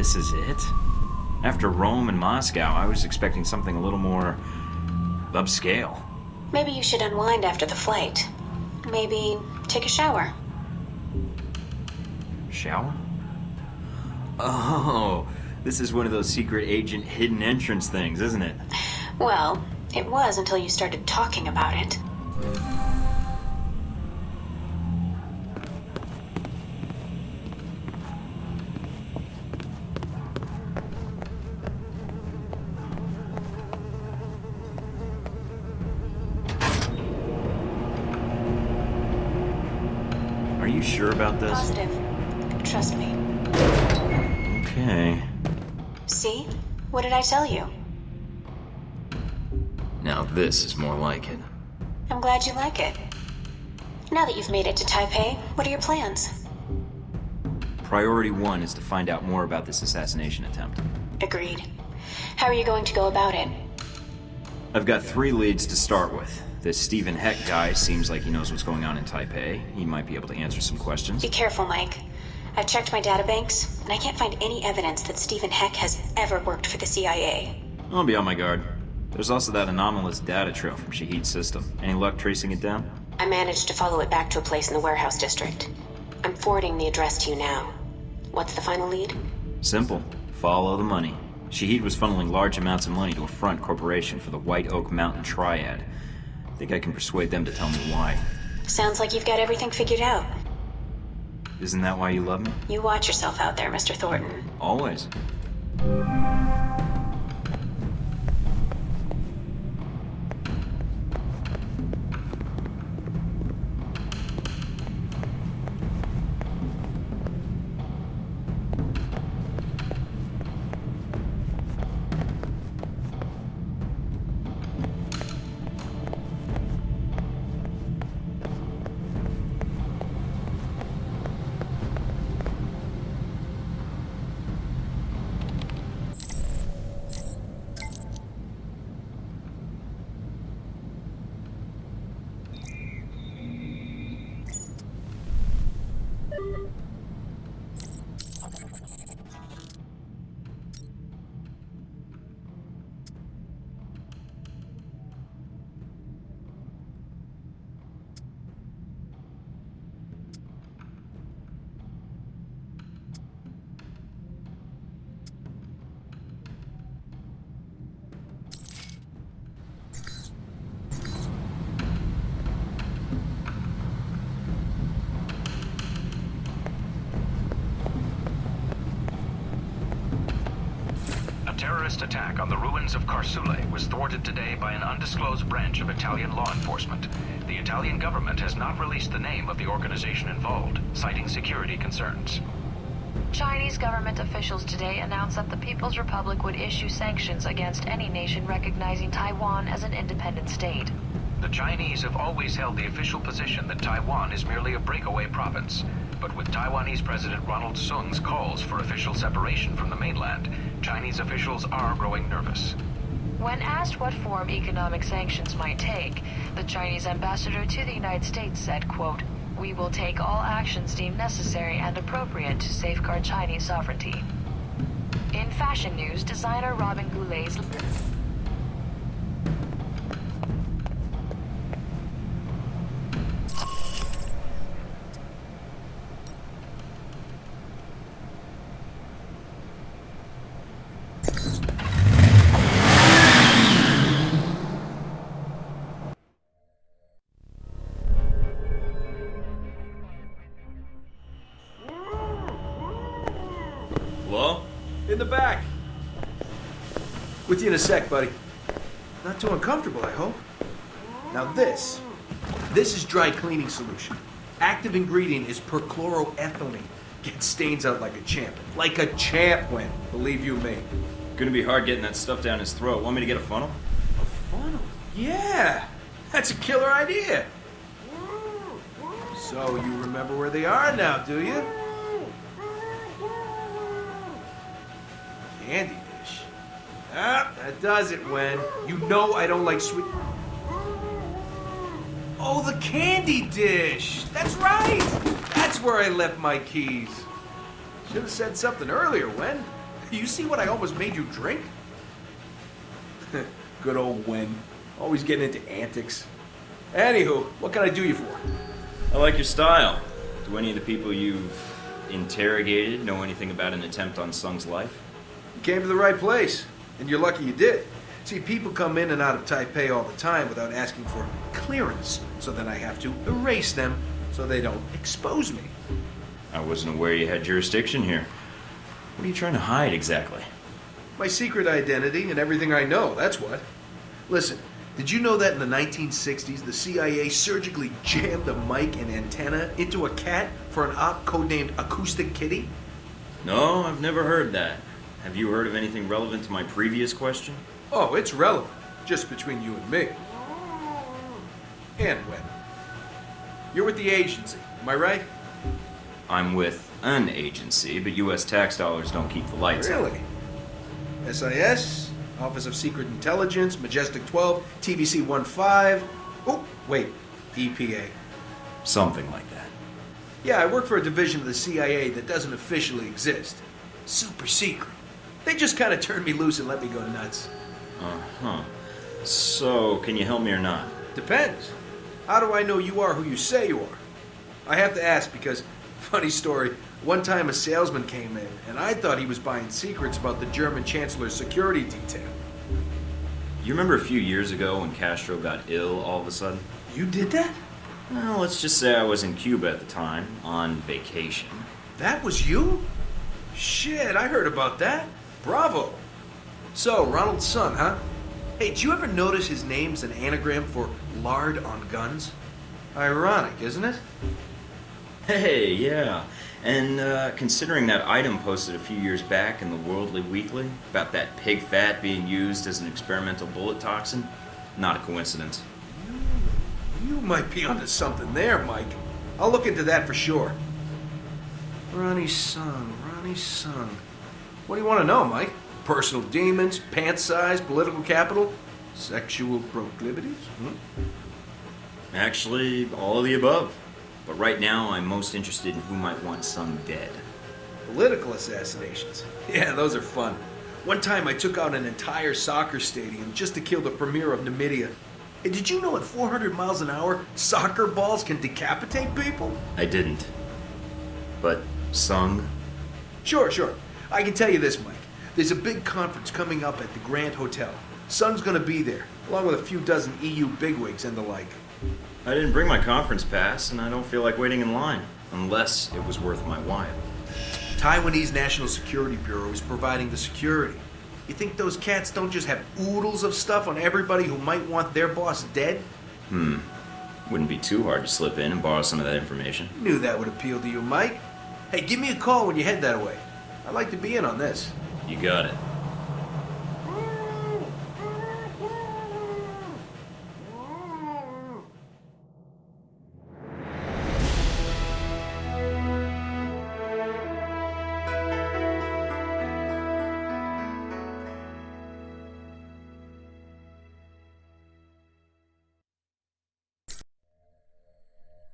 This is it? After Rome and Moscow, I was expecting something a little more upscale. Maybe you should unwind after the flight. Maybe take a shower. Shower? Oh, this is one of those secret agent hidden entrance things, isn't it? Well, it was until you started talking about it. Are you sure about this? Positive. Trust me. Okay. See? What did I tell you? Now this is more like it. I'm glad you like it. Now that you've made it to Taipei, what are your plans? Priority 1 is to find out more about this assassination attempt. Agreed. How are you going to go about it? I've got 3 leads to start with. This Stephen Heck guy seems like he knows what's going on in Taipei. He might be able to answer some questions. Be careful, Mike. I've checked my databanks, and I can't find any evidence that Stephen Heck has ever worked for the CIA. I'll be on my guard. There's also that anomalous data trail from Shahid's system. Any luck tracing it down? I managed to follow it back to a place in the warehouse district. I'm forwarding the address to you now. What's the final lead? Simple. Follow the money. Shahid was funneling large amounts of money to a front corporation for the White Oak Mountain Triad. I think I can persuade them to tell me why. Sounds like you've got everything figured out. Isn't that why you love me? You watch yourself out there, Mr. Thornton. Always. A terrorist attack on the ruins of Karsule was thwarted today by an undisclosed branch of Italian law enforcement. The Italian government has not released the name of the organization involved, citing security concerns. Chinese government officials today announced that the People's Republic would issue sanctions against any nation recognizing Taiwan as an independent state. The Chinese have always held the official position that Taiwan is merely a breakaway province. But with Taiwanese President Ronald Sung's calls for official separation from the mainland, Chinese officials are growing nervous. When asked what form economic sanctions might take, the Chinese ambassador to the United States said, quote, "We will take all actions deemed necessary and appropriate to safeguard Chinese sovereignty." In fashion news, designer Robin Goulet's Hello? In the back. With you in a sec, buddy. Not too uncomfortable, I hope. Now this is dry cleaning solution. Active ingredient is perchloroethylene. Gets stains out like a champ. Like a champ, Wen. Believe you me. Gonna be hard getting that stuff down his throat. Want me to get a funnel? A funnel? Yeah! That's a killer idea! So you remember where they are now, do you? Candy dish. Ah, that does it, Wen. You know I don't like sweet... Oh, the candy dish! That's right! That's where I left my keys. Should have said something earlier, Wen. You see what I almost made you drink? Good old Wen. Always getting into antics. Anywho, what can I do you for? I like your style. Do any of the people you've interrogated know anything about an attempt on Sung's life? You came to the right place, and you're lucky you did. See, people come in and out of Taipei all the time without asking for clearance, so then I have to erase them so they don't expose me. I wasn't aware you had jurisdiction here. What are you trying to hide exactly? My secret identity and everything I know, that's what. Listen, did you know that in the 1960s, the CIA surgically jammed a mic and antenna into a cat for an op codenamed Acoustic Kitty? No, I've never heard that. Have you heard of anything relevant to my previous question? Oh, it's relevant. Just between you and me. And when. You're with the agency, am I right? I'm with an agency, but U.S. tax dollars don't keep the lights on. Really? SIS, Office of Secret Intelligence, Majestic 12, TVC 15. Oh, wait, EPA. Something like that. Yeah, I work for a division of the CIA that doesn't officially exist. Super secret. They just kind of turned me loose and let me go nuts. Uh-huh. So, can you help me or not? Depends. How do I know you are who you say you are? I have to ask because, funny story, one time a salesman came in and I thought he was buying secrets about the German Chancellor's security detail. You remember a few years ago when Castro got ill all of a sudden? You did that? Well, let's just say I was in Cuba at the time, on vacation. That was you? Shit, I heard about that. Bravo. So, Ronald Sung, huh? Hey, did you ever notice his name's an anagram for lard on guns? Ironic, isn't it? Hey, yeah. And considering that item posted a few years back in the Worldly Weekly about that pig fat being used as an experimental bullet toxin, not a coincidence. You might be onto something there, Mike. I'll look into that for sure. Ronnie Sung. What do you want to know, Mike? Personal demons, pant size, political capital, sexual proclivities? Actually, all of the above. But right now, I'm most interested in who might want Sung dead. Political assassinations. Yeah, those are fun. One time I took out an entire soccer stadium just to kill the premier of Namibia. Hey, did you know at 400 miles an hour, soccer balls can decapitate people? I didn't. But Sung? Sure. I can tell you this, Mike. There's a big conference coming up at the Grand Hotel. Sung's gonna be there, along with a few dozen EU bigwigs and the like. I didn't bring my conference pass, and I don't feel like waiting in line, unless it was worth my while. Taiwanese National Security Bureau is providing the security. You think those cats don't just have oodles of stuff on everybody who might want their boss dead? Wouldn't be too hard to slip in and borrow some of that information. Knew that would appeal to you, Mike. Hey, give me a call when you head that way. I'd like to be in on this. You got it.